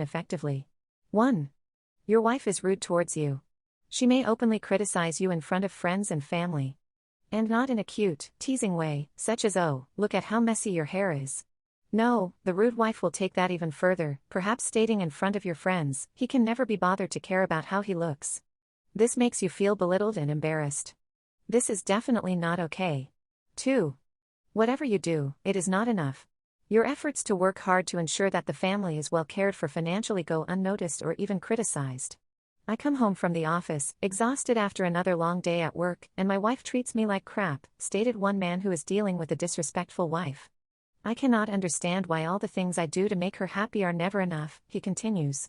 effectively. 1. Your wife is rude towards you. She may openly criticize you in front of friends and family. And not in a cute, teasing way, such as, "Oh, look at how messy your hair is." No, the rude wife will take that even further, perhaps stating in front of your friends, "He can never be bothered to care about how he looks." This makes you feel belittled and embarrassed. This is definitely not okay. 2. Whatever you do, it is not enough. Your efforts to work hard to ensure that the family is well cared for financially go unnoticed or even criticized. "I come home from the office, exhausted after another long day at work, and my wife treats me like crap," stated one man who is dealing with a disrespectful wife. "I cannot understand why all the things I do to make her happy are never enough," he continues.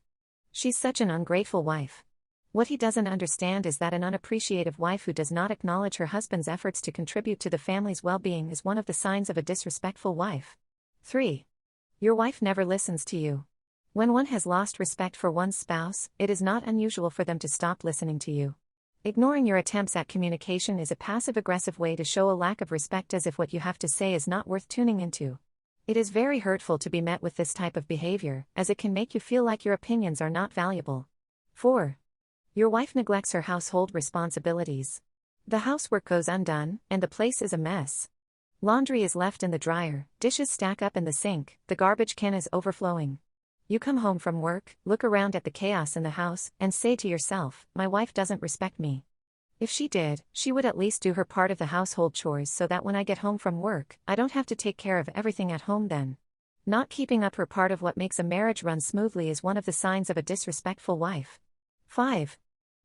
"She's such an ungrateful wife." What he doesn't understand is that an unappreciative wife who does not acknowledge her husband's efforts to contribute to the family's well-being is one of the signs of a disrespectful wife. 3. Your wife never listens to you. When one has lost respect for one's spouse, it is not unusual for them to stop listening to you. Ignoring your attempts at communication is a passive-aggressive way to show a lack of respect, as if what you have to say is not worth tuning into. It is very hurtful to be met with this type of behavior, as it can make you feel like your opinions are not valuable. 4. Your wife neglects her household responsibilities. The housework goes undone, and the place is a mess. Laundry is left in the dryer, dishes stack up in the sink, the garbage can is overflowing. You come home from work, look around at the chaos in the house, and say to yourself, "My wife doesn't respect me. If she did, she would at least do her part of the household chores so that when I get home from work, I don't have to take care of everything at home then." Not keeping up her part of what makes a marriage run smoothly is one of the signs of a disrespectful wife. 5.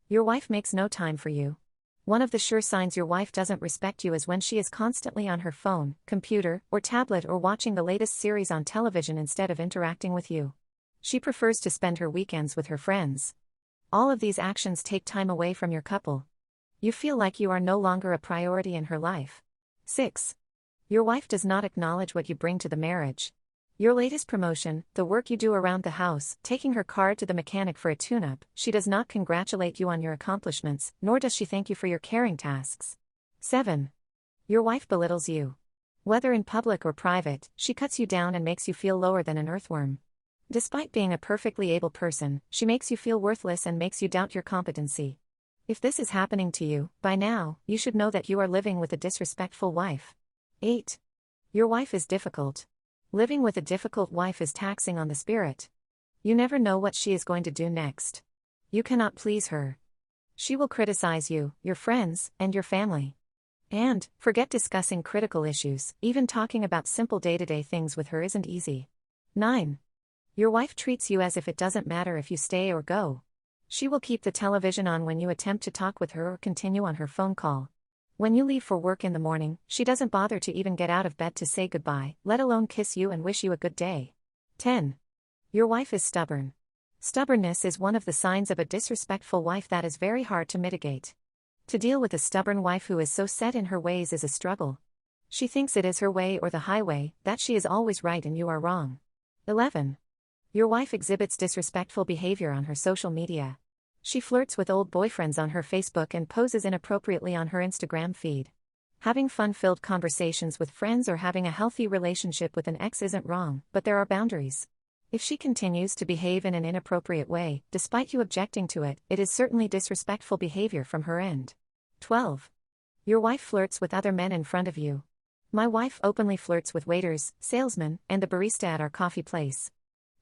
Your wife makes no time for you. One of the sure signs your wife doesn't respect you is when she is constantly on her phone, computer, or tablet, or watching the latest series on television instead of interacting with you. She prefers to spend her weekends with her friends. All of these actions take time away from your couple. You feel like you are no longer a priority in her life. 6. Your wife does not acknowledge what you bring to the marriage. Your latest promotion, the work you do around the house, taking her car to the mechanic for a tune-up, she does not congratulate you on your accomplishments, nor does she thank you for your caring tasks. 7. Your wife belittles you. Whether in public or private, she cuts you down and makes you feel lower than an earthworm. Despite being a perfectly able person, she makes you feel worthless and makes you doubt your competency. If this is happening to you, by now, you should know that you are living with a disrespectful wife. 8. Your wife is difficult. Living with a difficult wife is taxing on the spirit. You never know what she is going to do next. You cannot please her. She will criticize you, your friends, and your family. And, forget discussing critical issues, even talking about simple day-to-day things with her isn't easy. 9. Your wife treats you as if it doesn't matter if you stay or go. She will keep the television on when you attempt to talk with her or continue on her phone call. When you leave for work in the morning, she doesn't bother to even get out of bed to say goodbye, let alone kiss you and wish you a good day. 10. Your wife is stubborn. Stubbornness is one of the signs of a disrespectful wife that is very hard to mitigate. To deal with a stubborn wife who is so set in her ways is a struggle. She thinks it is her way or the highway, that she is always right and you are wrong. 11. Your wife exhibits disrespectful behavior on her social media. She flirts with old boyfriends on her Facebook and poses inappropriately on her Instagram feed. Having fun-filled conversations with friends or having a healthy relationship with an ex isn't wrong, but there are boundaries. If she continues to behave in an inappropriate way, despite you objecting to it, it is certainly disrespectful behavior from her end. 12. Your wife flirts with other men in front of you. My wife openly flirts with waiters, salesmen, and the barista at our coffee place.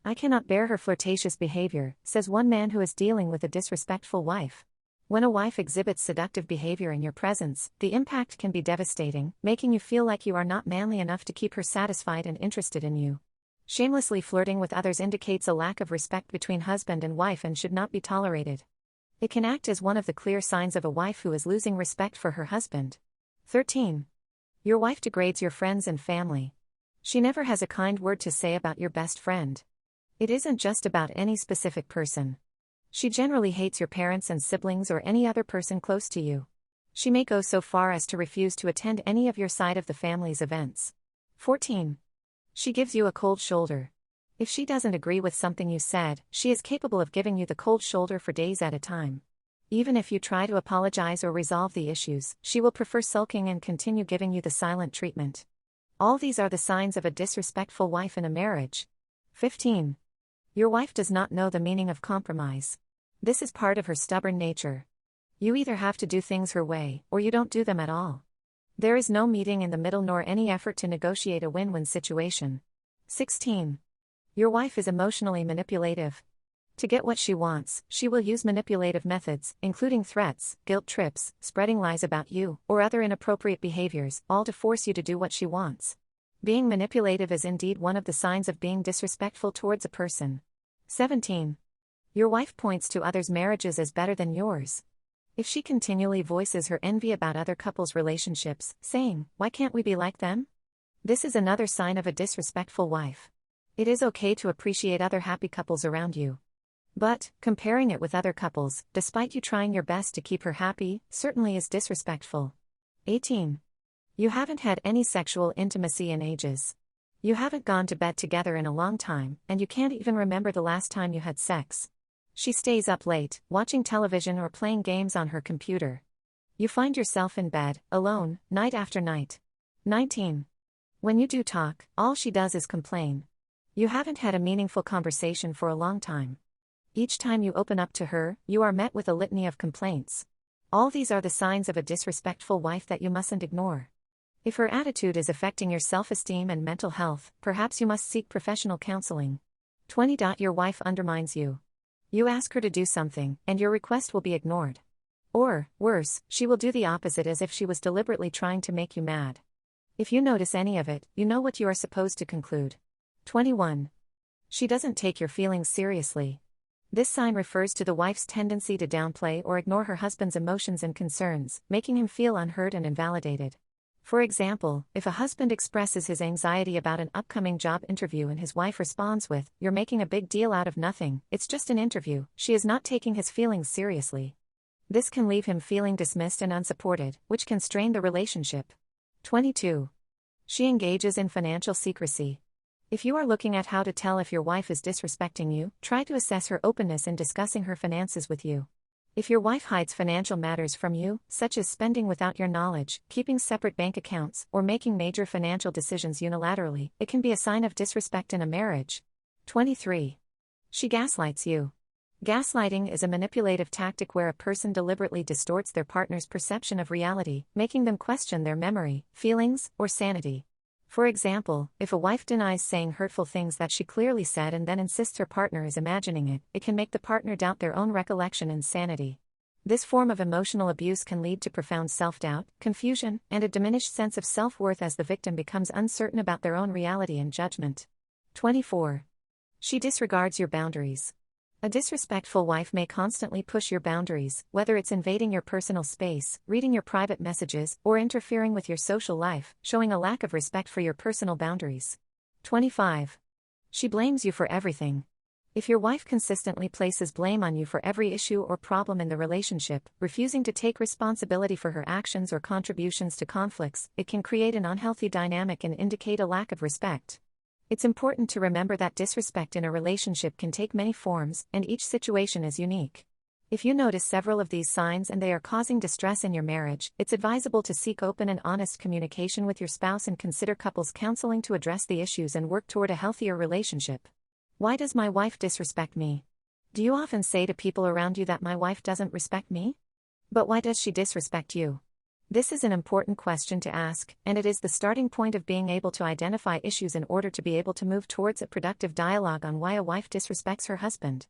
I cannot bear her flirtatious behavior, says one man who is dealing with a disrespectful wife. When a wife exhibits seductive behavior in your presence, the impact can be devastating, making you feel like you are not manly enough to keep her satisfied and interested in you. Shamelessly flirting with others indicates a lack of respect between husband and wife and should not be tolerated. It can act as one of the clear signs of a wife who is losing respect for her husband. 13. Your wife degrades your friends and family. She never has a kind word to say about your best friend. It isn't just about any specific person. She generally hates your parents and siblings or any other person close to you. She may go so far as to refuse to attend any of your side of the family's events. 14. She gives you a cold shoulder. If she doesn't agree with something you said, she is capable of giving you the cold shoulder for days at a time. Even if you try to apologize or resolve the issues, she will prefer sulking and continue giving you the silent treatment. All these are the signs of a disrespectful wife in a marriage. 15. Your wife does not know the meaning of compromise. This is part of her stubborn nature. You either have to do things her way, or you don't do them at all. There is no meeting in the middle nor any effort to negotiate a win-win situation. 16. Your wife is emotionally manipulative. To get what she wants, she will use manipulative methods, including threats, guilt trips, spreading lies about you, or other inappropriate behaviors, all to force you to do what she wants. Being manipulative is indeed one of the signs of being disrespectful towards a person. 17. Your wife points to others' marriages as better than yours. If she continually voices her envy about other couples' relationships, saying, "Why can't we be like them?" This is another sign of a disrespectful wife. It is okay to appreciate other happy couples around you. But, comparing it with other couples, despite you trying your best to keep her happy, certainly is disrespectful. 18. You haven't had any sexual intimacy in ages. You haven't gone to bed together in a long time, and you can't even remember the last time you had sex. She stays up late, watching television or playing games on her computer. You find yourself in bed, alone, night after night. 19. When you do talk, all she does is complain. You haven't had a meaningful conversation for a long time. Each time you open up to her, you are met with a litany of complaints. All these are the signs of a disrespectful wife that you mustn't ignore. If her attitude is affecting your self-esteem and mental health, perhaps you must seek professional counseling. 20. Your wife undermines you. You ask her to do something, and your request will be ignored. Or, worse, she will do the opposite as if she was deliberately trying to make you mad. If you notice any of it, you know what you are supposed to conclude. 21. She doesn't take your feelings seriously. This sign refers to the wife's tendency to downplay or ignore her husband's emotions and concerns, making him feel unheard and invalidated. For example, if a husband expresses his anxiety about an upcoming job interview and his wife responds with, "You're making a big deal out of nothing, it's just an interview," she is not taking his feelings seriously. This can leave him feeling dismissed and unsupported, which can strain the relationship. 22. She engages in financial secrecy. If you are looking at how to tell if your wife is disrespecting you, try to assess her openness in discussing her finances with you. If your wife hides financial matters from you, such as spending without your knowledge, keeping separate bank accounts, or making major financial decisions unilaterally, it can be a sign of disrespect in a marriage. 23. She gaslights you. Gaslighting is a manipulative tactic where a person deliberately distorts their partner's perception of reality, making them question their memory, feelings, or sanity. For example, if a wife denies saying hurtful things that she clearly said and then insists her partner is imagining it, it can make the partner doubt their own recollection and sanity. This form of emotional abuse can lead to profound self-doubt, confusion, and a diminished sense of self-worth as the victim becomes uncertain about their own reality and judgment. 24. She disregards your boundaries. A disrespectful wife may constantly push your boundaries, whether it's invading your personal space, reading your private messages, or interfering with your social life, showing a lack of respect for your personal boundaries. 25. She blames you for everything. If your wife consistently places blame on you for every issue or problem in the relationship, refusing to take responsibility for her actions or contributions to conflicts, it can create an unhealthy dynamic and indicate a lack of respect. It's important to remember that disrespect in a relationship can take many forms, and each situation is unique. If you notice several of these signs and they are causing distress in your marriage, it's advisable to seek open and honest communication with your spouse and consider couples counseling to address the issues and work toward a healthier relationship. Why does my wife disrespect me? Do you often say to people around you that my wife doesn't respect me? But why does she disrespect you? This is an important question to ask, and it is the starting point of being able to identify issues in order to be able to move towards a productive dialogue on why a wife disrespects her husband.